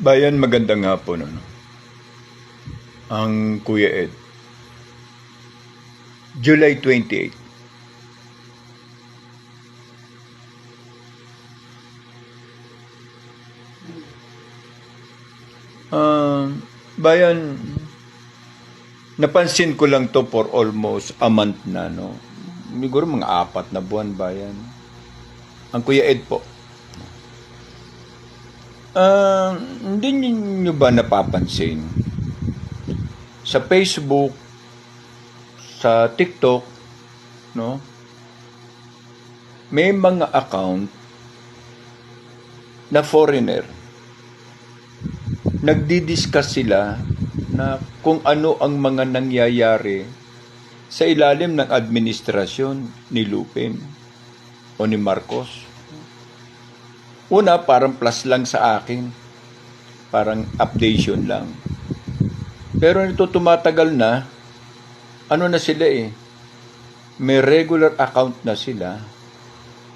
Bayan, magandang hapon, ano? Ang Kuya Ed. July 28. Bayan, napansin ko lang to for almost a month na, no? Siguro mga 4 na buwan, bayan. Ang Kuya Ed po. Hindi niyo ba napapansin? Sa Facebook, sa TikTok, no? May mga account na foreigner. Nagdi-discuss sila na kung ano ang mga nangyayari sa ilalim ng administrasyon ni Lupin o ni Marcos. Una, parang plus lang sa akin. Parang updation lang. Pero ito tumatagal na, ano na sila may regular account na sila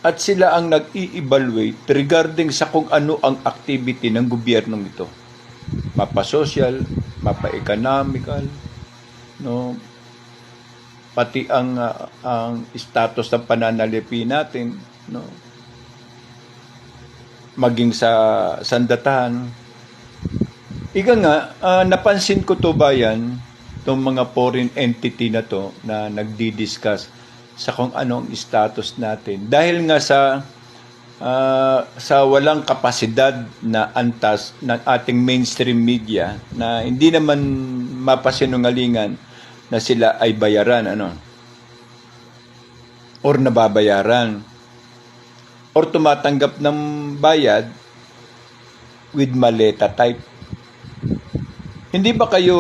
at sila ang nag-i-evaluate regarding sa kung ano ang activity ng gobyernong ito. Mapa-social, mapa-economical, no? Pati ang status ng pananalipi natin, no? Maging sa sandatahan. Ika nga, napansin ko to, bayan, itong mga foreign entity na to na nagdi-discuss sa kung anong status natin. Dahil nga sa walang kapasidad na antas ng ating mainstream media na hindi naman mapasinungalingan na sila ay bayaran, or nababayaran, or tumatanggap ng bayad with maleta type. Hindi ba kayo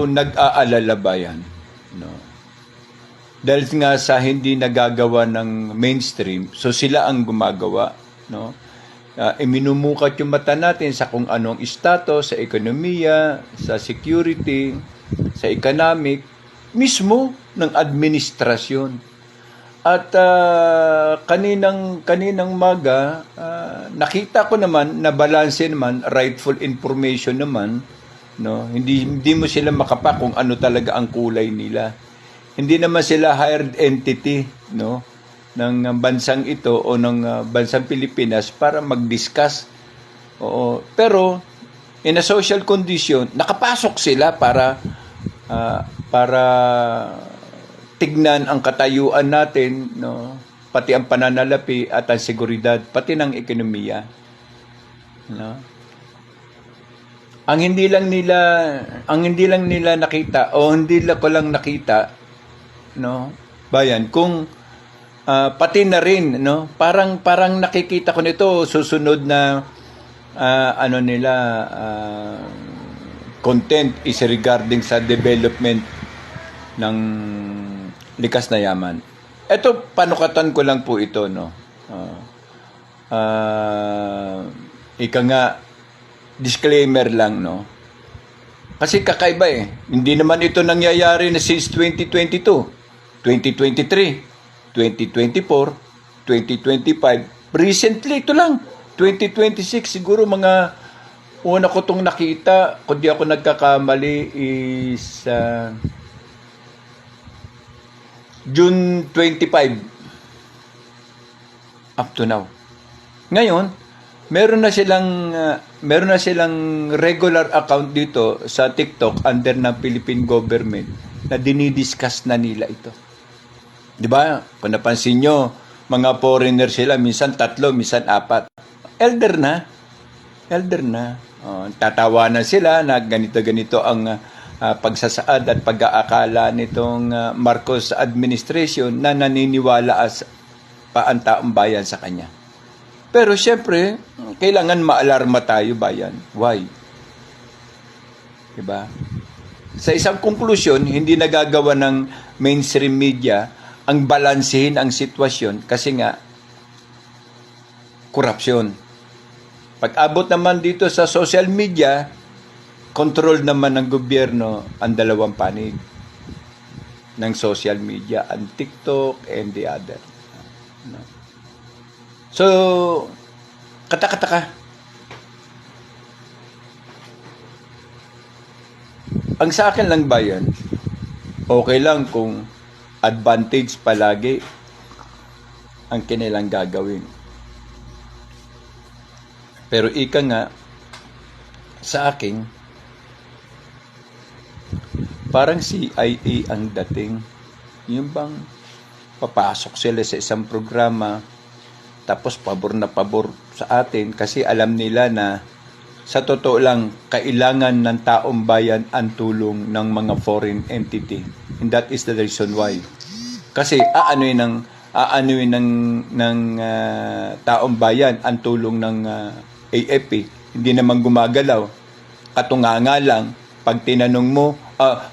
nag-aalala, bayan? No. Dahil nga sa hindi nagagawa ng mainstream, so sila ang gumagawa, no? Iminumukat yung mata natin sa kung anong status, sa ekonomiya, sa security, sa economic, mismo ng administrasyon. At kaninang maga, nakita ko naman na balanse naman, rightful information naman, no? Hindi mo sila makapa kung ano talaga ang kulay nila. Hindi naman sila hired entity, no, ng bansang ito o ng bansang Pilipinas para mag-discuss. Oo, pero in a social condition, nakapasok sila para tignan ang katayuan natin, no, pati ang pananalapi at ang seguridad, pati ng ekonomiya, no. Ang hindi lang nila nakita o hindi ko lang nakita, no, bayan, kung pati na rin, no, parang nakikita ko nito susunod na content is regarding sa development ng likas na yaman. Ito, panukatan ko lang po ito, no. Ika nga, disclaimer lang, no. Kasi kakaiba Hindi naman ito nangyayari na since 2022, 2023, 2024, 2025. Recently, ito lang. 2026, siguro mga una ko itong nakita, kung di ako nagkakamali, is June 25 up to now. Ngayon, meron na silang regular account dito sa TikTok under ng Philippine government na dinidiscuss na nila ito. 'Di ba? Kung napansin nyo, mga foreigner sila, minsan 3, minsan 4. Elder na. Tatawanan sila na ganito-ganito ang pagsasaad at pag-aakala nitong Marcos administration na naniniwala pa ang taong bayan sa kanya. Pero siyempre, kailangan maalarma tayo, bayan. Why? Diba? Sa isang konklusyon, hindi nagagawa ng mainstream media ang balansehin ang sitwasyon kasi nga korupsyon. Pag-abot naman dito sa social media, control naman ng gobyerno ang dalawang panig ng social media, ang TikTok and the other. So, kata-kata ka. Ang sa akin lang ba yan, okay lang kung advantage palagi ang kanilang gagawin. Pero ika nga, sa akin, parang CIA ang dating. Yung bang papasok sila sa isang programa, tapos pabor na pabor sa atin kasi alam nila na sa totoo lang, kailangan ng taong bayan ang tulong ng mga foreign entity. And that is the reason why. Kasi aanuin ng taong bayan ang tulong ng AFP. Hindi naman gumagalaw. Katunganga lang, pag tinanong mo,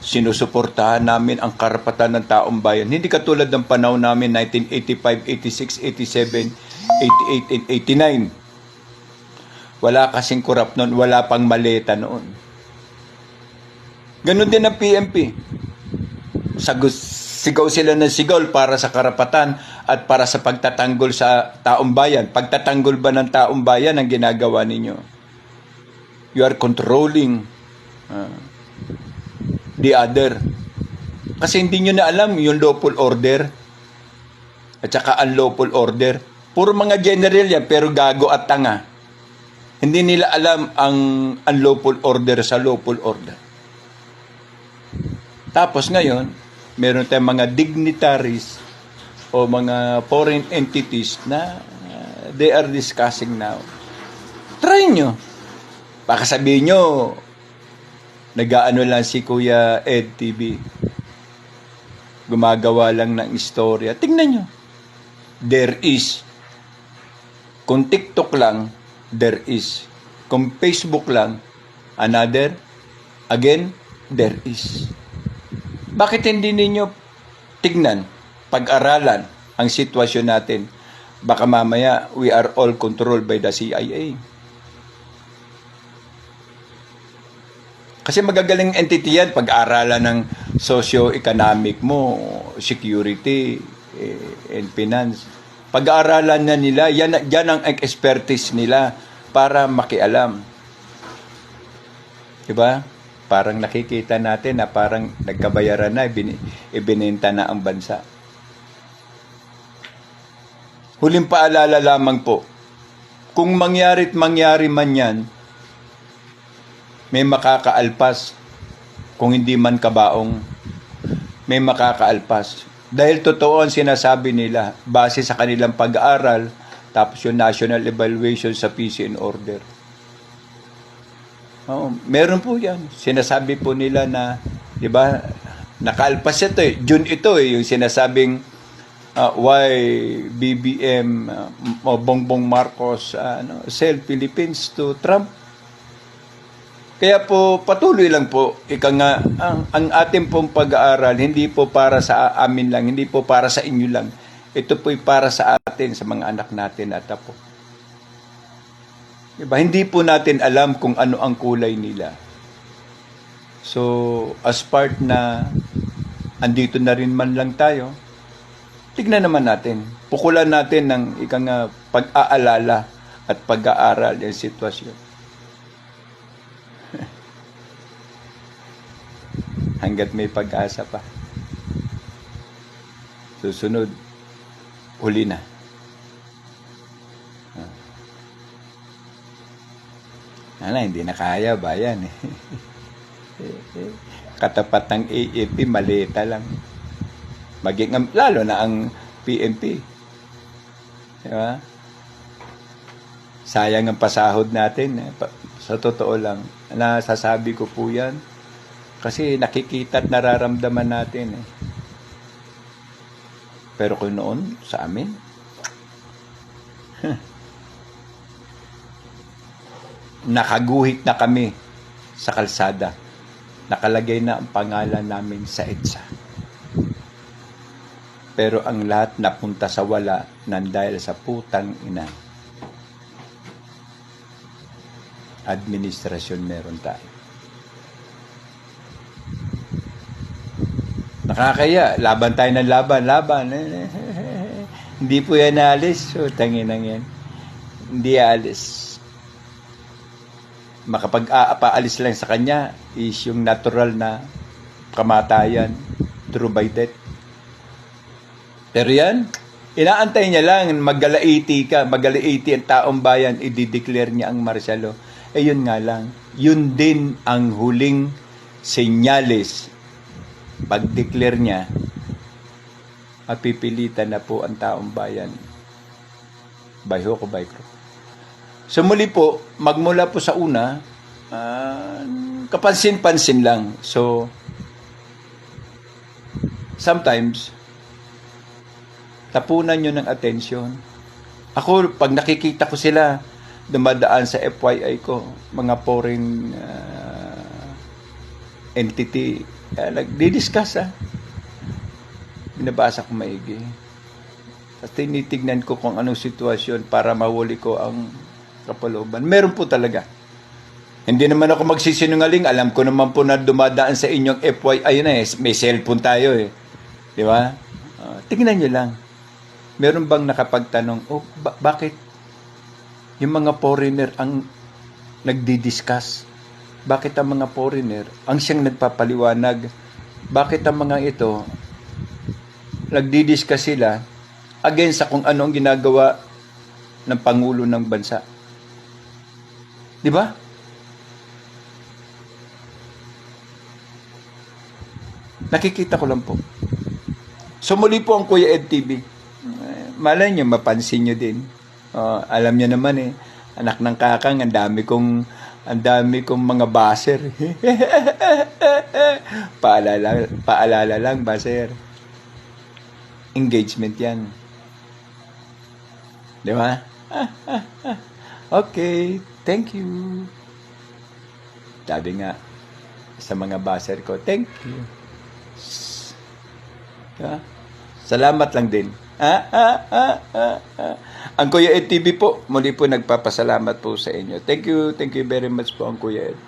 sinusuportahan namin ang karapatan ng taong bayan. Hindi katulad ng panahon namin 1985, 86, 87, 88, and 89. Wala kasing korap noon, wala pang maleta noon. Ganon din ang PNP. Sigaw sila ng sigaw para sa karapatan at para sa pagtatanggol sa taong bayan. Pagtatanggol ba ng taong bayan ang ginagawa ninyo? You are controlling the other. Kasi hindi nyo na alam yung lawful order at saka unlawful order. Puro mga general yan, pero gago at tanga. Hindi nila alam ang unlawful order sa lawful order. Tapos ngayon, meron tayong mga dignitaries o mga foreign entities na they are discussing now. Try nyo. Baka sabihin nyo, nag-aano lang si Kuya Ed TV. Gumagawa lang ng istorya. Tingnan nyo. There is. Kung TikTok lang, there is. Kung Facebook lang, another, again, there is. Bakit hindi ninyo tignan, pag-aralan ang sitwasyon natin? Baka mamaya, we are all controlled by the CIA. Kasi magagaling entity yan, pag-aralan ng socio-economic mo, security, and finance. Pag-aaralan na nila, yan ang expertise nila para makialam. Diba? Parang nakikita natin na parang nagkabayaran na, ibinenta na ang bansa. Huling paalala lamang po, kung mangyari man yan, may makakaalpas. Kung hindi man kabaong, may makakaalpas. Dahil totoo ang sinasabi nila, base sa kanilang pag-aaral, tapos yung national evaluation sa peace and order. Meron po yan. Sinasabi po nila na, di ba, nakaalpas ito eh. June ito eh, yung sinasabing why BBM o Bongbong Marcos sell Philippines to Trump. Kaya po, patuloy lang po, nga, ang ating pong pag-aaral, hindi po para sa amin lang, hindi po para sa inyo lang. Ito po'y para sa atin, sa mga anak natin at apo. Diba? Hindi po natin alam kung ano ang kulay nila. So, as part na andito na rin man lang tayo, tignan naman natin. Pukulan natin ng pag-aalala at pag-aaral yung sitwasyon. Hanggat may pag-asa pa. Susunod, huli na. Hindi na kaya bayan eh. Katapat ng AFP, malita lang. Maging, lalo na ang PNP. Diba? Sayang ang pasahod natin. Sa totoo lang, nasasabi ko po yan. Kasi nakikita at nararamdaman natin eh. Pero kung noon, sa amin, nakaguhit na kami sa kalsada. Nakalagay na ang pangalan namin sa EDSA. Pero ang lahat napunta sa wala nang dahil sa putang ina. Administrasyon meron tayo. Nakakaya, laban tayo ng laban. Hindi po yan alis. So, tanginang yan. Hindi alis. makapag-aalis lang sa kanya is yung natural na kamatayan, true by death. Pero yan, inaantay niya lang, magalaiti ang taong bayan, i-declare niya ang martial law. Eh yun nga lang, yun din ang huling senyales. Pag-declare niya, mapipilitan na po ang taong bayan. By hook or by crook. So muli po, magmula po sa una, kapansin-pansin lang. So, sometimes, tapunan nyo ng atensyon. Ako, pag nakikita ko sila, dumadaan sa FYI ko, mga foreign entity, nagdi-discuss binabasa ko maigi. Tapos tinitignan ko kung anong sitwasyon para mahuli ko ang kapalooban. Meron po talaga. Hindi naman ako magsisinungaling. Alam ko naman po na dumadaan sa inyong FYI na may cellphone tayo Di ba? Tingnan nyo lang. Meron bang nakapagtanong, bakit yung mga foreigner ang nagdi-discuss? Bakit ang mga foreigner ang siyang nagpapaliwanag? Bakit ang mga ito nagdi-discuss sila against sa kung ano ang ginagawa ng Pangulo ng bansa? Di ba? Nakikita ko lang po. So muli po ang Kuya Ed TV. Malay nyo, mapansin nyo din. Alam nyo naman anak ng kakang, ang dami kong mga baser. Paalala lang, baser. Engagement yan. Di ba? Okay, thank you. Sabi nga sa mga baser ko, thank you. Diba? Salamat lang din. Ang Kuya Ed TV po, muli po nagpapasalamat po sa inyo. Thank you very much po ang Kuya Ed.